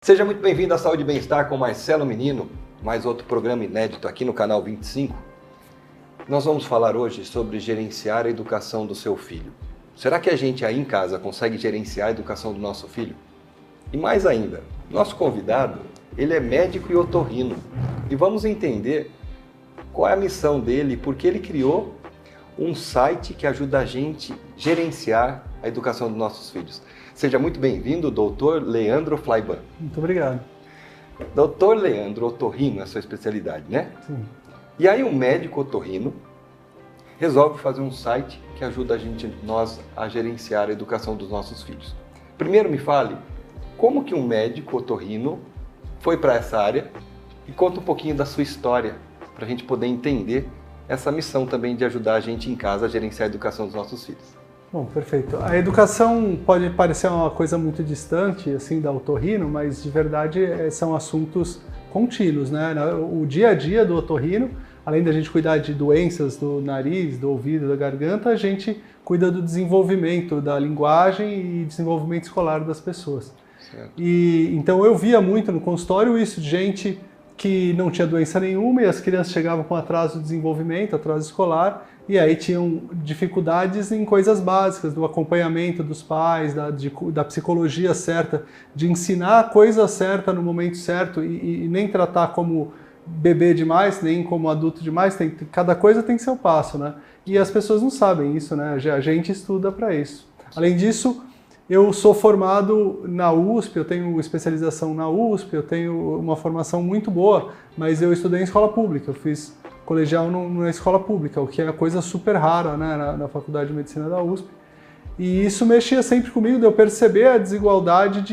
Seja muito bem-vindo à Saúde e Bem-Estar com Marcelo Menino, mais outro programa inédito aqui no canal 25. Nós vamos falar hoje sobre gerenciar a educação do seu filho. Será que a gente aí em casa consegue gerenciar a educação do nosso filho? E mais ainda, nosso convidado, ele é médico e otorrino. E vamos entender qual é a missão dele e por que ele criou um site que ajuda a gente a gerenciar a educação dos nossos filhos. Seja muito bem-vindo, Dr. Leandro Fleiban. Muito obrigado. Dr. Leandro otorrino é a sua especialidade, né? Sim. E aí um médico otorrino resolve fazer um site que ajuda nós a gerenciar a educação dos nossos filhos. Primeiro me fale, como que um médico otorrino foi para essa área e conta um pouquinho da sua história, para a gente poder entender essa missão também de ajudar a gente em casa a gerenciar a educação dos nossos filhos. Bom, perfeito. A educação pode parecer uma coisa muito distante, assim, da otorrino, mas de verdade são assuntos contínuos, né? O dia a dia do otorrino, além da gente cuidar de doenças do nariz, do ouvido, da garganta, a gente cuida do desenvolvimento da linguagem e desenvolvimento escolar das pessoas. Certo. E então eu via muito no consultório isso de gente que não tinha doença nenhuma e as crianças chegavam com atraso de desenvolvimento, atraso escolar, e aí tinham dificuldades em coisas básicas, do acompanhamento dos pais, da psicologia certa, de ensinar a coisa certa no momento certo e nem tratar como bebê demais, nem como adulto demais, cada coisa tem seu passo, né? E as pessoas não sabem isso, né? A gente estuda para isso. Além disso, eu sou formado na USP, eu tenho especialização na USP, eu tenho uma formação muito boa, mas eu estudei em escola pública, eu fiz colegial na escola pública, o que é coisa super rara, né, na Faculdade de Medicina da USP. E isso mexia sempre comigo, de eu perceber a desigualdade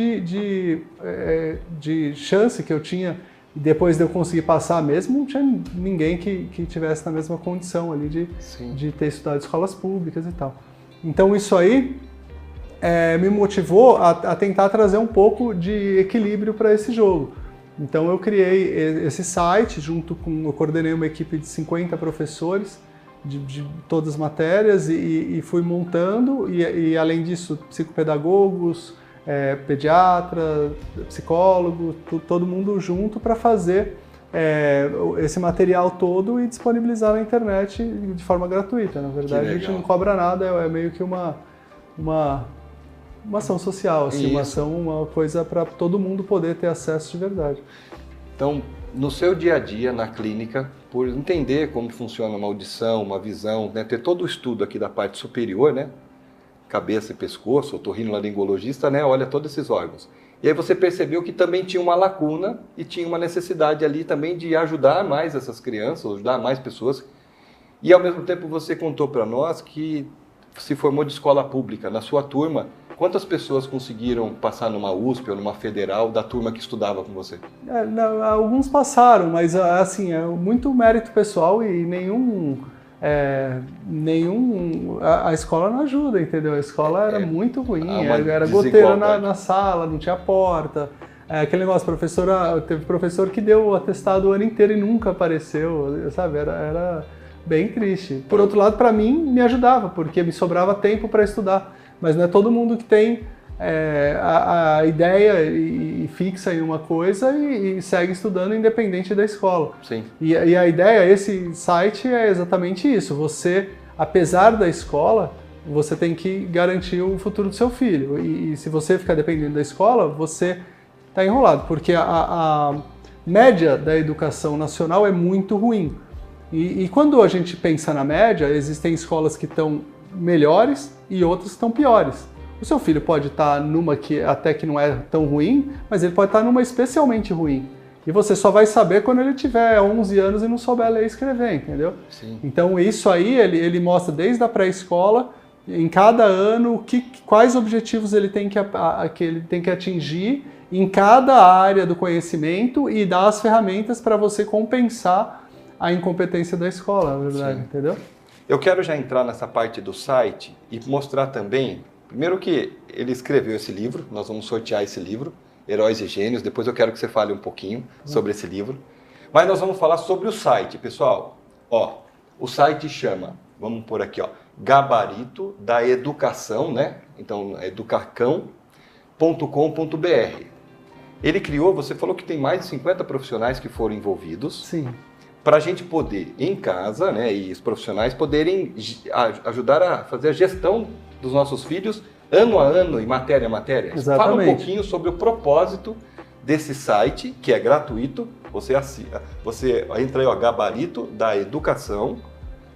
de chance que eu tinha, e depois de eu conseguir passar mesmo, não tinha ninguém que tivesse na mesma condição ali de ter estudado em escolas públicas e tal. Então isso aí me motivou a tentar trazer um pouco de equilíbrio para esse jogo. Então eu criei esse site, eu coordenei uma equipe de 50 professores de todas as matérias e fui montando, e além disso, psicopedagogos, pediatra, psicólogo, todo mundo junto para fazer esse material todo e disponibilizar na internet de forma gratuita. Na verdade, a gente não cobra nada, é meio que uma ação social, assim, uma coisa para todo mundo poder ter acesso de verdade. Então, no seu dia a dia, na clínica, por entender como funciona uma audição, uma visão, né, ter todo o estudo aqui da parte superior, né, cabeça e pescoço, otorrinolaringologista, né, olha todos esses órgãos. E aí você percebeu que também tinha uma lacuna e tinha uma necessidade ali também de ajudar mais essas crianças, ajudar mais pessoas. E ao mesmo tempo você contou para nós que se formou de escola pública. Na sua turma, quantas pessoas conseguiram passar numa USP ou numa federal da turma que estudava com você? Alguns passaram, mas assim, é muito mérito pessoal e a escola não ajuda, entendeu? A escola era muito ruim, era goteira na sala, não tinha porta. Aquele negócio, teve professor que deu o atestado o ano inteiro e nunca apareceu, sabe? Era bem triste. Por outro lado, para mim, me ajudava, porque me sobrava tempo para estudar. Mas não é todo mundo que tem a ideia e fixa em uma coisa e segue estudando independente da escola. Sim. E a ideia, esse site é exatamente isso. Você, apesar da escola, você tem que garantir o futuro do seu filho. E se você ficar dependendo da escola, você está enrolado, porque a média da educação nacional é muito ruim. E quando a gente pensa na média, existem escolas que estão melhores e outras que estão piores. O seu filho pode estar numa que até que não é tão ruim, mas ele pode estar numa especialmente ruim. E você só vai saber quando ele tiver 11 anos e não souber ler e escrever, entendeu? Sim. Então isso aí ele mostra desde a pré-escola, em cada ano, quais objetivos ele tem que atingir em cada área do conhecimento e dar as ferramentas para você compensar a incompetência da escola, na verdade, Sim. entendeu? Eu quero já entrar nessa parte do site e mostrar também, primeiro que ele escreveu esse livro, nós vamos sortear esse livro, Heróis e Gênios, depois eu quero que você fale um pouquinho sobre esse livro. Mas nós vamos falar sobre o site, pessoal. O site chama, vamos pôr aqui, Gabarito da Educação, né? Então, educacão.com.br. Ele criou, você falou que tem mais de 50 profissionais que foram envolvidos. Sim. Para a gente poder, em casa, né, e os profissionais poderem ajudar a fazer a gestão dos nossos filhos ano a ano e matéria a matéria. Exatamente. Fala um pouquinho sobre o propósito desse site, que é gratuito. Você entra aí, ó, Gabarito da Educação,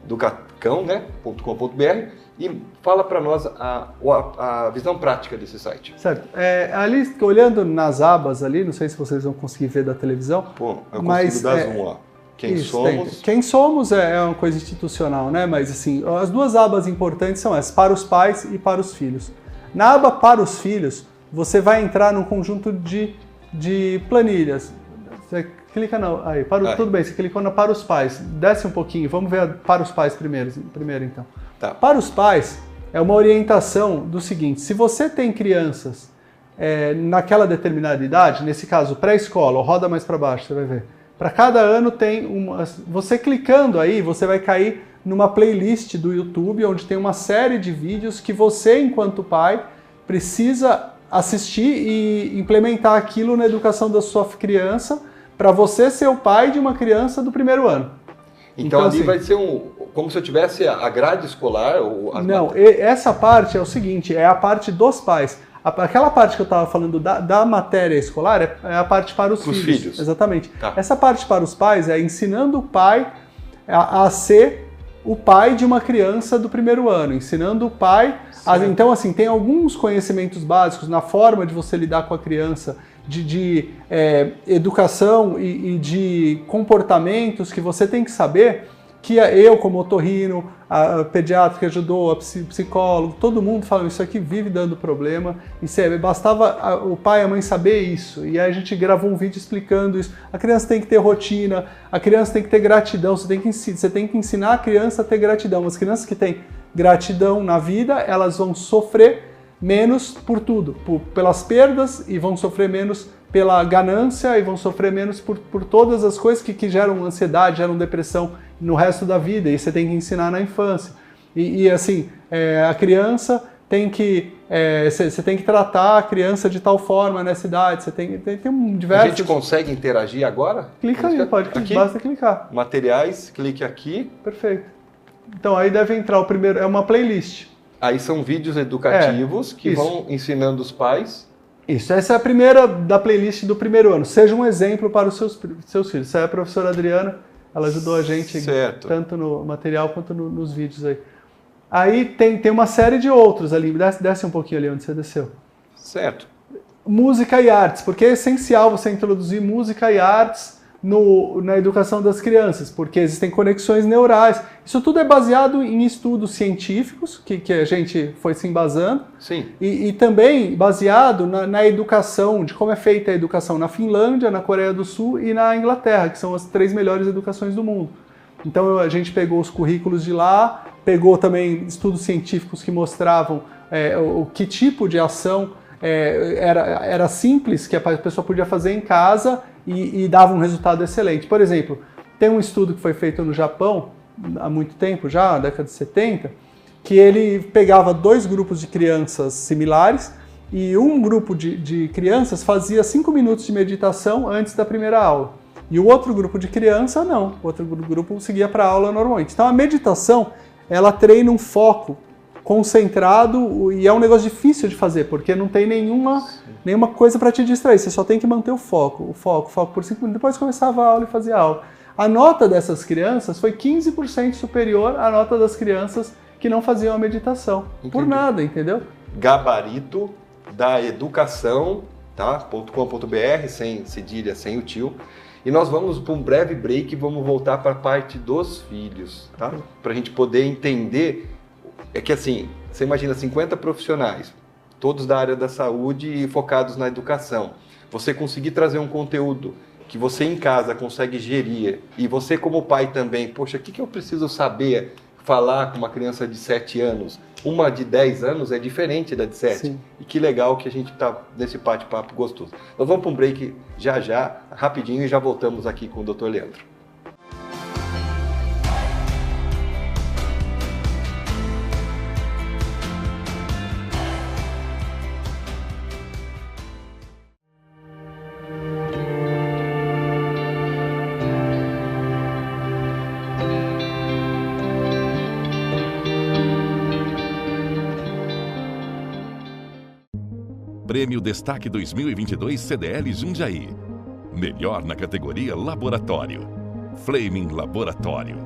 educacão, né, .com.br, e fala para nós a visão prática desse site. Certo. Ali, olhando nas abas ali, não sei se vocês vão conseguir ver da televisão. Pô, eu mas, consigo dar zoom, ó. Quem somos? Quem somos é uma coisa institucional, né? Mas assim, as duas abas importantes são essas, para os pais e para os filhos. Na aba para os filhos, você vai entrar num conjunto de planilhas. Você clica aí, tudo bem, você clicou na para os pais. Desce um pouquinho, vamos ver para os pais primeiro então. Tá. Para os pais, é uma orientação do seguinte: se você tem crianças naquela determinada idade, nesse caso pré-escola, ou roda mais para baixo, você vai ver. Para cada ano tem você clicando aí, você vai cair numa playlist do YouTube, onde tem uma série de vídeos que você, enquanto pai, precisa assistir e implementar aquilo na educação da sua criança, para você ser o pai de uma criança do primeiro ano. Então ali assim, vai ser como se eu tivesse a grade escolar? Não, essa parte é o seguinte, é a parte dos pais. Aquela parte que eu estava falando da matéria escolar é a parte para os filhos. Exatamente. Tá. Essa parte para os pais é ensinando o pai a ser o pai de uma criança do primeiro ano, ensinando o pai. Então, assim, tem alguns conhecimentos básicos na forma de você lidar com a criança, de educação e de comportamentos que você tem que saber, que eu, como otorrino, a pediatra que ajudou, a psicólogo, todo mundo fala isso aqui vive dando problema. E bastava o pai e a mãe saber isso. E aí a gente gravou um vídeo explicando isso. A criança tem que ter rotina, a criança tem que ter gratidão, você tem que ensinar a criança a ter gratidão. As crianças que têm gratidão na vida, elas vão sofrer menos por tudo, pelas perdas, e vão sofrer menos pela ganância, e vão sofrer menos por todas as coisas que geram ansiedade, geram depressão no resto da vida, e você tem que ensinar na infância. E assim, a criança tem que... você tem que tratar a criança de tal forma nessa idade, você tem diversos... A gente consegue interagir agora? Clica aí, basta clicar. Materiais, clique aqui. Perfeito. Então aí deve entrar o primeiro, é uma playlist. Aí são vídeos educativos que vão ensinando os pais. Isso, essa é a primeira da playlist do primeiro ano. Seja um exemplo para os seus filhos. Essa é a professora Adriana, ela ajudou a gente tanto no material quanto nos vídeos aí. Aí tem uma série de outros ali, desce um pouquinho ali onde você desceu. Certo. Música e artes, porque é essencial você introduzir música e artes na educação das crianças, porque existem conexões neurais. Isso tudo é baseado em estudos científicos, que a gente foi se embasando. Sim. E também baseado na educação, de como é feita a educação na Finlândia, na Coreia do Sul e na Inglaterra, que são as 3 melhores educações do mundo. Então a gente pegou os currículos de lá, pegou também estudos científicos que mostravam que tipo de ação era simples, que a pessoa podia fazer em casa e dava um resultado excelente. Por exemplo, tem um estudo que foi feito no Japão, há muito tempo já, na década de 70, que ele pegava 2 grupos de crianças similares e um grupo de crianças fazia 5 minutos de meditação antes da primeira aula. E o outro grupo de criança, não. O outro grupo seguia para a aula normalmente. Então a meditação, ela treina um foco concentrado e é um negócio difícil de fazer, porque não tem nenhuma coisa para te distrair, você só tem que manter o foco por 5 minutos, depois começava a aula e fazia a aula. A nota dessas crianças foi 15% superior à nota das crianças que não faziam a meditação. Entendi. Por nada, entendeu? Gabarito da Educação, tá? .com.br, sem cedilha, sem o tio. E nós vamos para um breve break e vamos voltar para a parte dos filhos, tá? Para a gente poder entender. É que assim, você imagina 50 profissionais, todos da área da saúde e focados na educação. Você conseguir trazer um conteúdo que você em casa consegue gerir, e você como pai também, poxa, o que eu preciso saber falar com uma criança de 7 anos? Uma de 10 anos é diferente da de 7. Sim. E que legal que a gente está nesse bate-papo gostoso. Nós vamos para um break já, rapidinho, e já voltamos aqui com o Dr. Leandro. Prêmio Destaque 2022 CDL Jundiaí. Melhor na categoria Laboratório. Flaming Laboratório.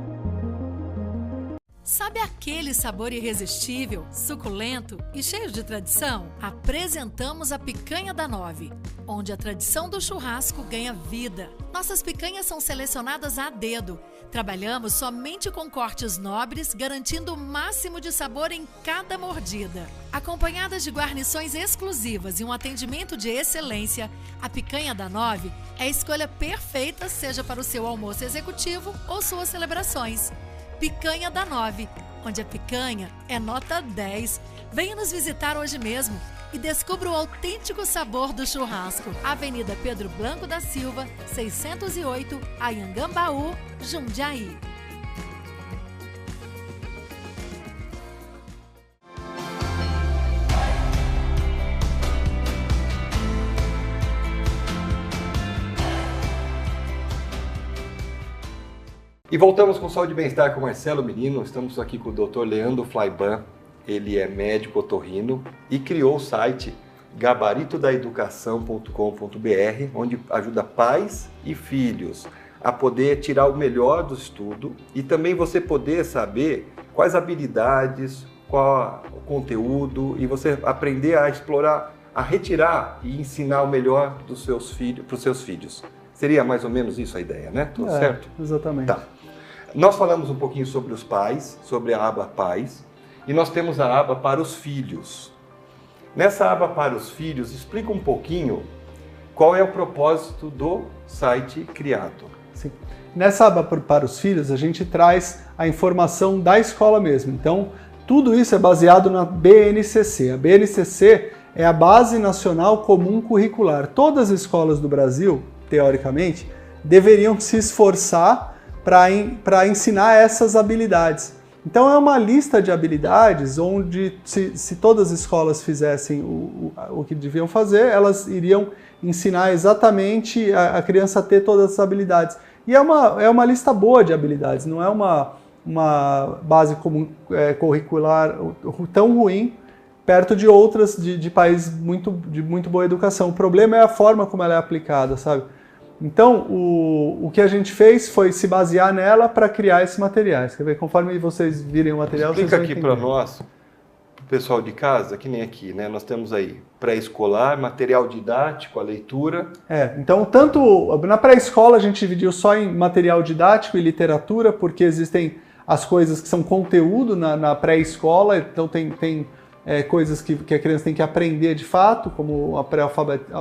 Sabe aquele sabor irresistível, suculento e cheio de tradição? Apresentamos a Picanha da 9, onde a tradição do churrasco ganha vida. Nossas picanhas são selecionadas a dedo. Trabalhamos somente com cortes nobres, garantindo o máximo de sabor em cada mordida. Acompanhadas de guarnições exclusivas e um atendimento de excelência, a Picanha da 9 é a escolha perfeita, seja para o seu almoço executivo ou suas celebrações. Picanha da 9, onde a picanha é nota 10. Venha nos visitar hoje mesmo e descubra o autêntico sabor do churrasco. Avenida Pedro Blanco da Silva, 608, Anhangambaú, Jundiaí. E voltamos com Saúde e Bem-Estar com Marcelo Menino. Estamos aqui com o Dr. Leandro Flaiban. Ele é médico otorrino e criou o site gabaritodaeducação.com.br, onde ajuda pais e filhos a poder tirar o melhor do estudo e também você poder saber quais habilidades, qual o conteúdo e você aprender a explorar, a retirar e ensinar o melhor dos seus filhos, para os seus filhos. Seria mais ou menos isso a ideia, né? Tudo certo? Exatamente. Tá. Nós falamos um pouquinho sobre os pais, sobre a aba pais, e nós temos a aba para os filhos. Nessa aba para os filhos, explica um pouquinho qual é o propósito do site criado. Sim. Nessa aba para os filhos, a gente traz a informação da escola mesmo. Então, tudo isso é baseado na BNCC. A BNCC é a Base Nacional Comum Curricular. Todas as escolas do Brasil, teoricamente, deveriam se esforçar para ensinar essas habilidades. Então é uma lista de habilidades onde, se todas as escolas fizessem o que deviam fazer, elas iriam ensinar exatamente a criança a ter todas essas habilidades. E é uma lista boa de habilidades, não é uma base comum, curricular tão ruim, perto de outras de países de muito boa educação. O problema é a forma como ela é aplicada, sabe? Então, o que a gente fez foi se basear nela para criar esses materiais. Quer ver? Conforme vocês virem o material, explica vocês vão aqui para nós, pro pessoal de casa, que nem aqui, né? Nós temos aí pré-escolar, material didático, a leitura. Então, tanto na pré-escola a gente dividiu só em material didático e literatura, porque existem as coisas que são conteúdo na pré-escola, então tem coisas que a criança tem que aprender de fato, como a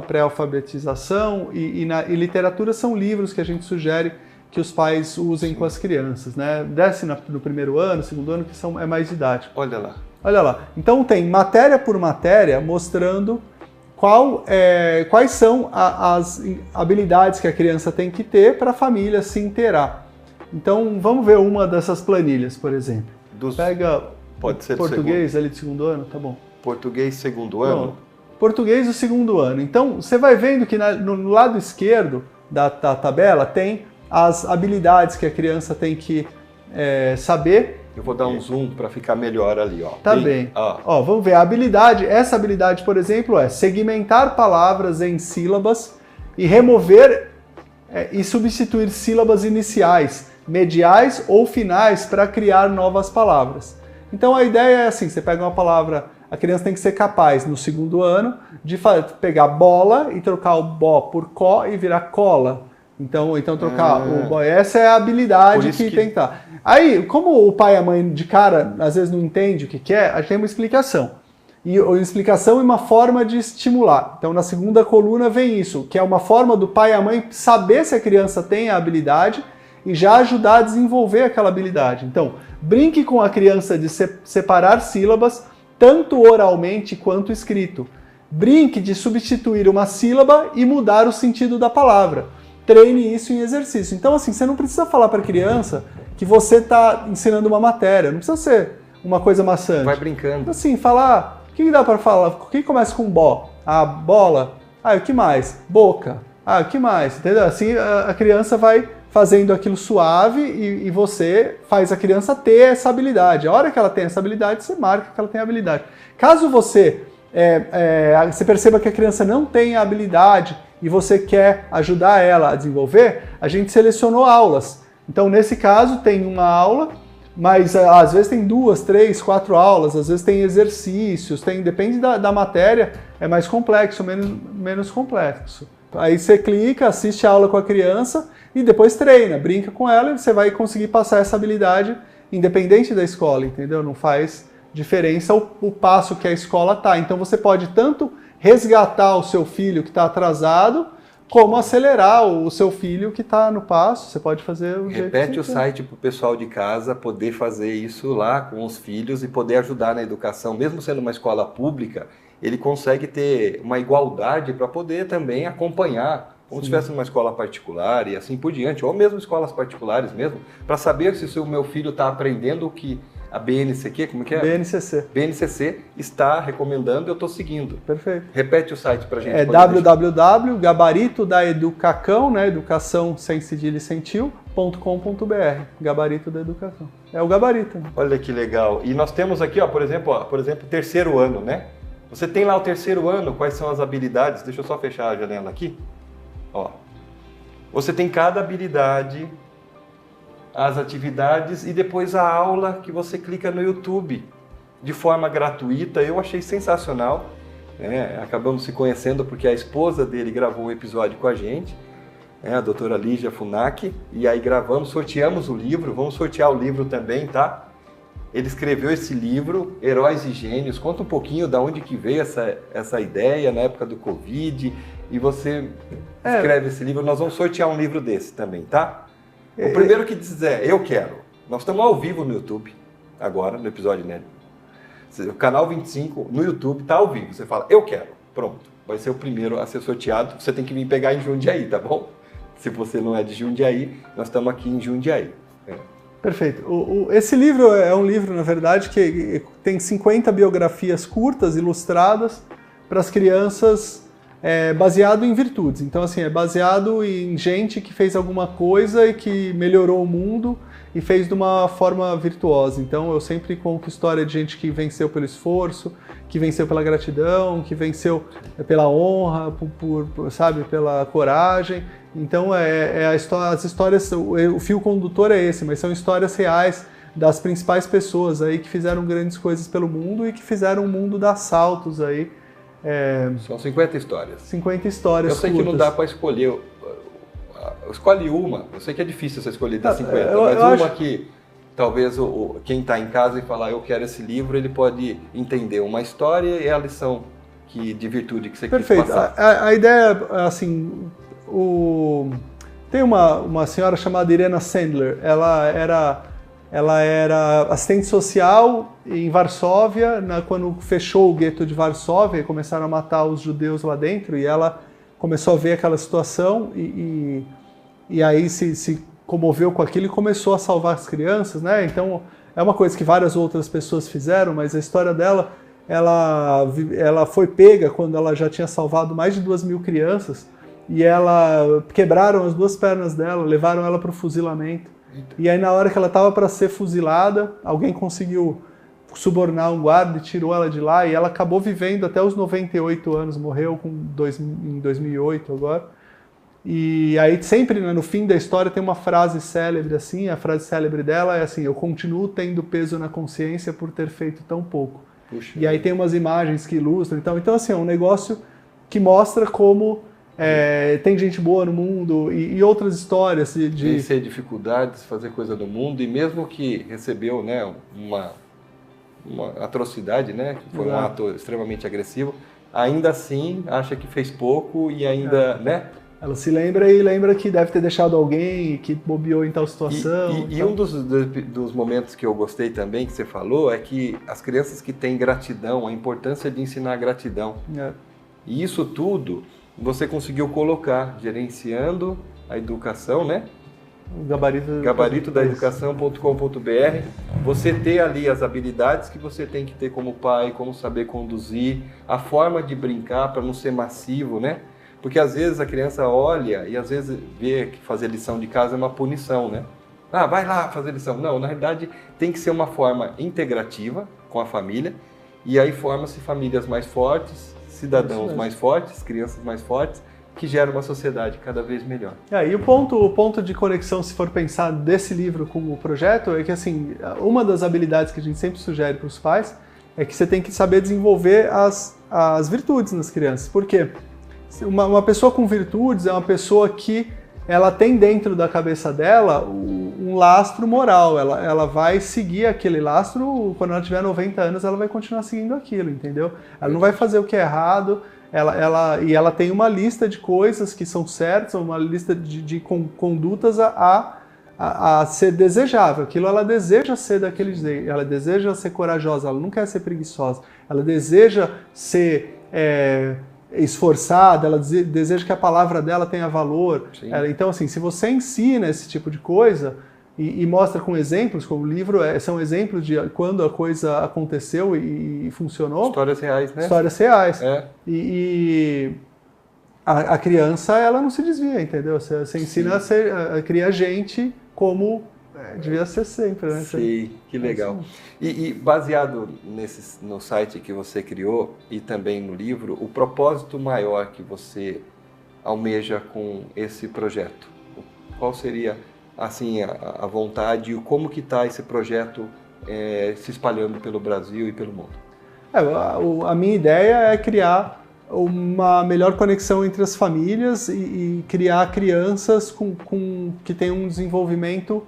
pré-alfabetização, e literatura são livros que a gente sugere que os pais usem com as crianças, né? Desce no primeiro ano, segundo ano, que é mais didático. Olha lá. Então tem matéria por matéria mostrando quais são as habilidades que a criança tem que ter para a família se inteirar. Então vamos ver uma dessas planilhas, por exemplo. Pega... Pode ser português ali do segundo ano, tá bom. Português segundo ano? Pronto. Português do segundo ano. Então, você vai vendo que no lado esquerdo da tabela tem as habilidades que a criança tem que saber. Eu vou dar um zoom para ficar melhor ali, ó. Tá bem. Ó, vamos ver. A habilidade, essa habilidade, por exemplo, é segmentar palavras em sílabas e remover e substituir sílabas iniciais, mediais ou finais para criar novas palavras. Então a ideia é assim, você pega uma palavra, a criança tem que ser capaz no segundo ano de pegar bola e trocar o bó por có e virar cola. Então trocar o bó. Essa é a habilidade que tem que estar. Aí, como o pai e a mãe de cara às vezes não entende o que é, a gente tem uma explicação. E uma explicação e uma forma de estimular. Então na segunda coluna vem isso, que é uma forma do pai e a mãe saber se a criança tem a habilidade e já ajudar a desenvolver aquela habilidade. Então, brinque com a criança de separar sílabas, tanto oralmente quanto escrito. Brinque de substituir uma sílaba e mudar o sentido da palavra. Treine isso em exercício. Então, assim, você não precisa falar para a criança que você está ensinando uma matéria. Não precisa ser uma coisa maçante. Vai brincando. Assim, falar... O que dá para falar? O que começa com bó? Ah, bola. Ah, o que mais? Boca. Ah, o que mais? Entendeu? Assim, a criança vai fazendo aquilo suave e você faz a criança ter essa habilidade. A hora que ela tem essa habilidade, você marca que ela tem habilidade. Caso você você perceba que a criança não tem a habilidade e você quer ajudar ela a desenvolver, a gente selecionou aulas. Então, nesse caso, tem uma aula, mas às vezes tem 2, 3, 4 aulas, às vezes tem exercícios, depende da matéria, é mais complexo, menos complexo. Aí você clica, assiste a aula com a criança e depois treina, brinca com ela e você vai conseguir passar essa habilidade independente da escola, entendeu? Não faz diferença o passo que a escola está. Então você pode tanto resgatar o seu filho que está atrasado, como acelerar o seu filho que está no passo. Você pode fazer o jeito. Repete o site para o pessoal de casa poder fazer isso lá com os filhos e poder ajudar na educação. Mesmo sendo uma escola pública, ele consegue ter uma igualdade para poder também acompanhar, como se estivesse numa escola particular e assim por diante, ou mesmo escolas particulares mesmo, para saber se o meu filho está aprendendo o que a BNCQ, como que é? BNCC. BNCC está recomendando e eu estou seguindo. Perfeito. Repete o site para a gente. É www.gabaritodaeducacão, né, educação sem cedilha e sem tio.com.br. Gabarito da educação. É o gabarito. Né? Olha que legal. E nós temos aqui, por exemplo, terceiro ano, né? Você tem lá o terceiro ano, quais são as habilidades? Deixa eu só fechar a janela aqui. Ó. Você tem cada habilidade, as atividades e depois a aula que você clica no YouTube de forma gratuita. Eu achei sensacional. Acabamos se conhecendo porque a esposa dele gravou um episódio com a gente, a doutora Lígia Funac, e aí sorteamos o livro, vamos sortear o livro também, tá? Ele escreveu esse livro, Heróis e Gênios. Conta um pouquinho de onde que veio essa ideia na época do Covid. E você escreve esse livro. Nós vamos sortear um livro desse também, tá? O primeiro que dizer, eu quero. Nós estamos ao vivo no YouTube, agora, no episódio Nélio. O canal 25 no YouTube está ao vivo. Você fala, eu quero. Pronto. Vai ser o primeiro a ser sorteado. Você tem que vir pegar em Jundiaí, tá bom? Se você não é de Jundiaí, nós estamos aqui em Jundiaí. Perfeito. Esse livro é um livro, na verdade, que tem 50 biografias curtas, ilustradas, para as crianças, baseado em virtudes. Então, assim, é baseado em gente que fez alguma coisa e que melhorou o mundo e fez de uma forma virtuosa. Então, eu sempre conto história de gente que venceu pelo esforço, que venceu pela gratidão, que venceu pela honra, sabe, pela coragem. Então, as histórias, o fio condutor é esse, mas são histórias reais das principais pessoas aí que fizeram grandes coisas pelo mundo e que fizeram o mundo dar saltos aí. São 50 histórias. 50 histórias. Eu sei curtas. que não dá para escolher. Escolhe uma. Eu sei que é difícil você escolher das 50, mas uma que talvez quem está em casa e falar eu quero esse livro, ele pode entender uma história e a lição de virtude que você quis passar. A ideia, assim, tem uma senhora chamada Irena Sandler. Ela era assistente social em Varsóvia, quando fechou o gueto de Varsóvia e começaram a matar os judeus lá dentro, e ela começou a ver aquela situação e aí se comoveu com aquilo e começou a salvar as crianças, né? Então é uma coisa que várias outras pessoas fizeram, mas a história dela, ela foi pega quando ela já tinha salvado mais de 2.000 crianças e quebraram as 2 pernas dela, levaram ela para o fuzilamento. E aí na hora que ela estava para ser fuzilada, alguém conseguiu subornar um guarda e tirou ela de lá, e ela acabou vivendo até os 98 anos, morreu em 2008 agora. E aí sempre, né, no fim da história tem uma frase célebre assim, a frase célebre dela é assim: eu continuo tendo peso na consciência por ter feito tão pouco. Puxa. E aí tem umas imagens que ilustram, então assim, é um negócio que mostra como tem gente boa no mundo e outras histórias de vencer dificuldades, fazer coisa do mundo, e mesmo que recebeu, né, uma atrocidade, né, que foi um ato extremamente agressivo, ainda assim acha que fez pouco e ainda, né? Ela se lembra que deve ter deixado alguém que bobeou em tal situação. E um dos momentos que eu gostei também, que você falou, é que as crianças que têm gratidão, a importância de ensinar gratidão. E isso tudo você conseguiu colocar, gerenciando a educação, né? Gabarito da educação.com.br. Você ter ali as habilidades que você tem que ter como pai, como saber conduzir, a forma de brincar para não ser massivo, né? Porque às vezes a criança olha e às vezes vê que fazer lição de casa é uma punição, né? Ah, vai lá fazer lição. Não, na realidade tem que ser uma forma integrativa com a família E aí forma-se famílias mais fortes, cidadãos mais fortes, crianças mais fortes, que geram uma sociedade cada vez melhor. E o ponto de conexão, se for pensar desse livro com o projeto, é que assim, uma das habilidades que a gente sempre sugere para os pais é que você tem que saber desenvolver as virtudes nas crianças. Por quê? Uma pessoa com virtudes é uma pessoa que ela tem dentro da cabeça dela um lastro moral, ela vai seguir aquele lastro, quando ela tiver 90 anos ela vai continuar seguindo aquilo, entendeu? Ela não vai fazer o que é errado, ela tem uma lista de coisas que são certas, uma lista de condutas a ser desejável. Aquilo ela deseja ser daquele jeito, ela deseja ser corajosa, ela não quer ser preguiçosa, ela deseja ser esforçada, ela deseja que a palavra dela tenha valor. Então, assim, se você ensina esse tipo de coisa e mostra com exemplos, como o livro são exemplos de quando a coisa aconteceu e funcionou. Histórias reais, né? Histórias reais. E a criança, ela não se desvia, entendeu? Você ensina a criar gente como devia ser sempre, né? Sim, que legal. E baseado no site que você criou e também no livro, o propósito maior que você almeja com esse projeto? Qual seria, assim, a vontade e como que está esse projeto se espalhando pelo Brasil e pelo mundo? A minha ideia é criar uma melhor conexão entre as famílias e criar crianças que tenham um desenvolvimento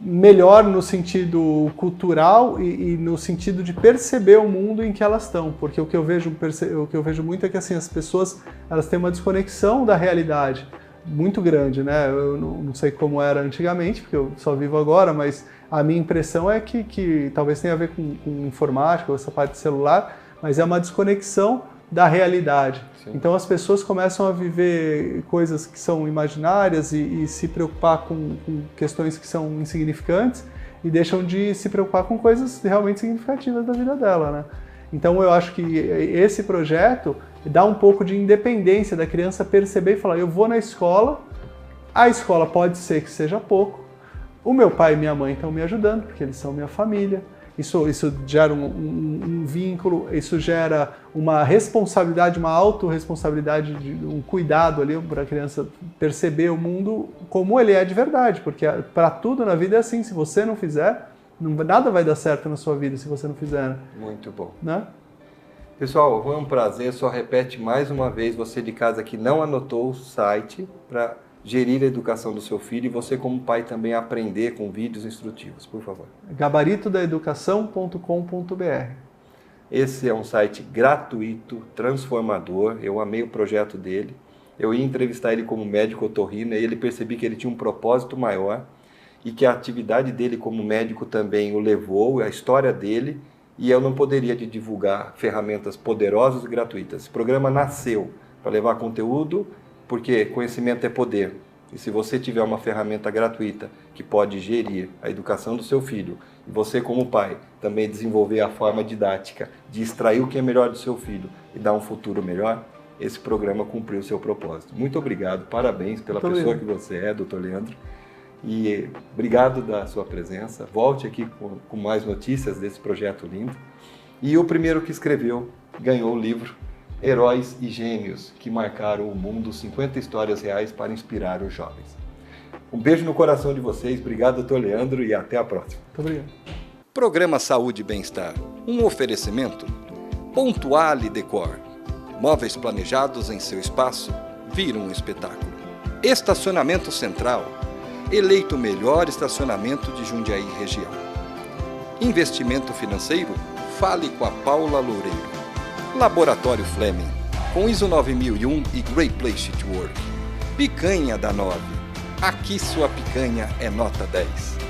melhor no sentido cultural e no sentido de perceber o mundo em que elas estão, porque o que eu vejo muito é que assim, as pessoas elas têm uma desconexão da realidade muito grande, né? Eu não sei como era antigamente, porque eu só vivo agora, mas a minha impressão é que talvez tenha a ver com informática, ou essa parte de celular, mas é uma desconexão da realidade. Sim. Então as pessoas começam a viver coisas que são imaginárias e se preocupar com questões que são insignificantes e deixam de se preocupar com coisas realmente significativas da vida dela, né? Então eu acho que esse projeto dá um pouco de independência da criança perceber e falar, eu vou na escola, a escola pode ser que seja pouco, o meu pai e minha mãe estão me ajudando, porque eles são minha família. Isso gera um vínculo, isso gera uma responsabilidade, uma autorresponsabilidade, um cuidado ali para a criança perceber o mundo como ele é de verdade, porque para tudo na vida é assim, se você não fizer, nada vai dar certo na sua vida se você não fizer. Né? Muito bom. Né? Pessoal, foi um prazer, só repete mais uma vez, você de casa que não anotou o site para gerir a educação do seu filho e você como pai também aprender com vídeos instrutivos, por favor. gabaritodaeducação.com.br. Esse é um site gratuito, transformador, eu amei o projeto dele. Eu ia entrevistar ele como médico otorrino e ele percebi que ele tinha um propósito maior e que a atividade dele como médico também o levou, a história dele, e eu não poderia divulgar ferramentas poderosas e gratuitas. Esse programa nasceu para levar conteúdo, porque conhecimento é poder. E se você tiver uma ferramenta gratuita que pode gerir a educação do seu filho, e você como pai também desenvolver a forma didática de extrair o que é melhor do seu filho e dar um futuro melhor, esse programa cumpriu o seu propósito. Muito obrigado, parabéns pela pessoa que você é, Dr. Leandro. E obrigado da sua presença. Volte aqui com mais notícias desse projeto lindo. E o primeiro que escreveu ganhou o livro Heróis e Gênios que marcaram o mundo, 50 histórias reais para inspirar os jovens. Um beijo no coração de vocês, obrigado, Dr. Leandro, e até a próxima. Muito obrigado. Programa Saúde e Bem-Estar, um oferecimento Pontuale Decor. Móveis planejados em seu espaço viram um espetáculo. Estacionamento Central, eleito o melhor estacionamento de Jundiaí região. Investimento financeiro, fale com a Paula Loureiro. Laboratório Fleming, com ISO 9001 e Great Place to Work. Picanha da 9. Aqui sua picanha é nota 10.